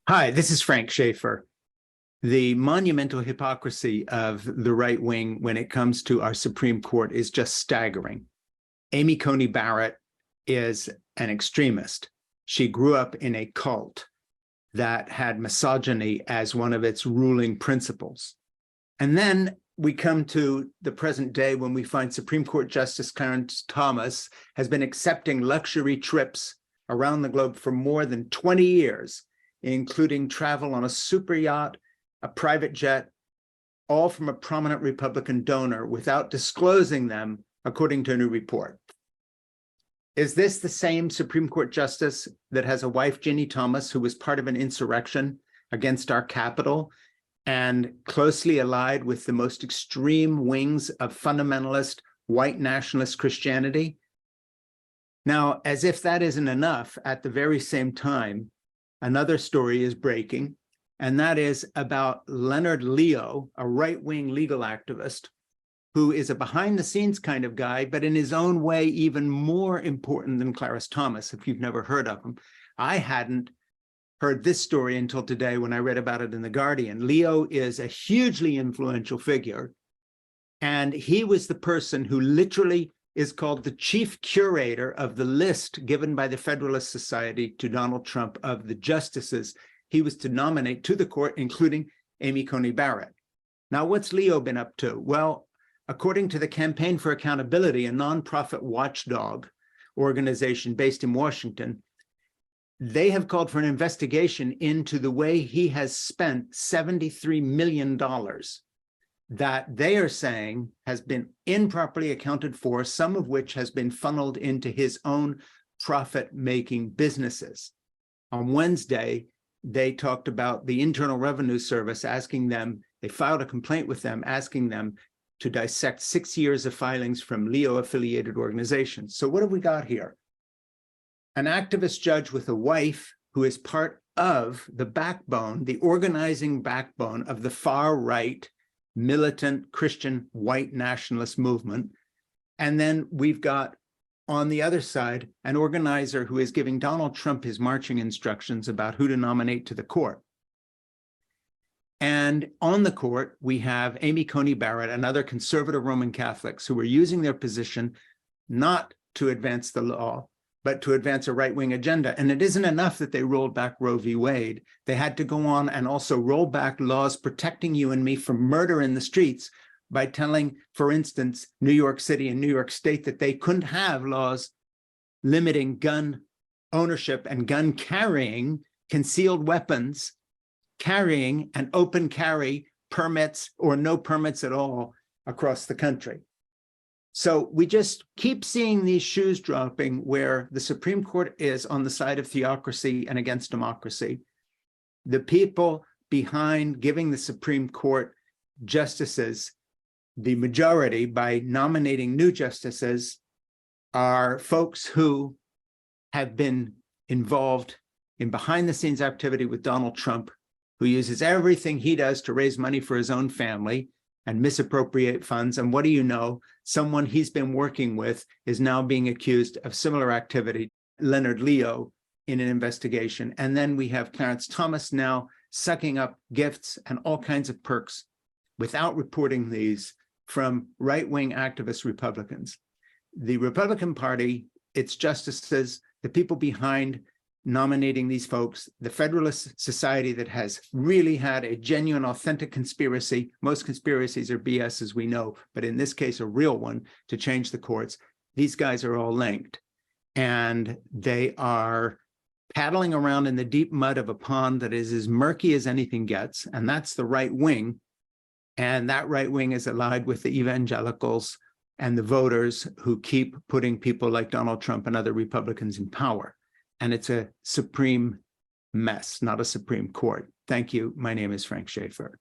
Hi, this is Frank Schaeffer. The monumental hypocrisy of the right wing when it comes to our Supreme Court is just staggering. Amy Coney Barrett is an extremist. She grew up in a cult that had misogyny as one of its ruling principles. And then we come to the present day when we find Supreme Court Justice Clarence Thomas has been accepting luxury trips around the globe for more than 20 years, including travel on a super yacht, a private jet, all from a prominent Republican donor without disclosing them, according to a new report. Is this the same Supreme Court justice that has a wife, Ginny Thomas, who was part of an insurrection against our Capitol and closely allied with the most extreme wings of fundamentalist white nationalist Christianity? Now, as if that isn't enough, at the very same time, another story is breaking, and that is about Leonard Leo, a right-wing legal activist who is a behind-the-scenes kind of guy, but in his own way, even more important than Clarence Thomas, if you've never heard of him. I hadn't heard this story until today when I read about it in The Guardian. Leo is a hugely influential figure, and he was the person who literally is called the chief curator of the list given by the Federalist Society to Donald Trump of the justices he was to nominate to the court, including Amy Coney Barrett. Now, what's Leo been up to? Well, according to the Campaign for Accountability, a nonprofit watchdog organization based in Washington, they have called for an investigation into the way he has spent $73 million that they are saying has been improperly accounted for, some of which has been funneled into his own profit-making businesses. On Wednesday, they talked about the Internal Revenue Service asking them, they filed a complaint with them, asking them to dissect 6 years of filings from Leo-affiliated organizations. So what have we got here? An activist judge with a wife who is part of the backbone, the organizing backbone of the far-right militant Christian white nationalist movement. And then we've got, on the other side, an organizer who is giving Donald Trump his marching instructions about who to nominate to the court. And on the court, we have Amy Coney Barrett and other conservative Roman Catholics who are using their position not to advance the law, but to advance a right-wing agenda. And it isn't enough that they rolled back Roe v. Wade. They had to go on and also roll back laws protecting you and me from murder in the streets by telling, for instance, New York City and New York State that they couldn't have laws limiting gun ownership and gun carrying, concealed weapons carrying, and open carry permits or no permits at all across the country. So we just keep seeing these shoes dropping where the Supreme Court is on the side of theocracy and against democracy. The people behind giving the Supreme Court justices the majority by nominating new justices are folks who have been involved in behind-the-scenes activity with Donald Trump, who uses everything he does to raise money for his own family and misappropriate funds. And what do you know? Someone he's been working with is now being accused of similar activity, Leonard Leo, in an investigation. And then we have Clarence Thomas now sucking up gifts and all kinds of perks without reporting these from right-wing activist Republicans. The Republican Party, its justices, the people behind nominating these folks, the Federalist Society that has really had a genuine, authentic conspiracy. Most conspiracies are BS, as we know, but in this case, a real one to change the courts. These guys are all linked, and they are paddling around in the deep mud of a pond that is as murky as anything gets, and that's the right wing. And that right wing is allied with the evangelicals and the voters who keep putting people like Donald Trump and other Republicans in power. And it's a supreme mess, not a Supreme Court. Thank you. My name is Frank Schaeffer.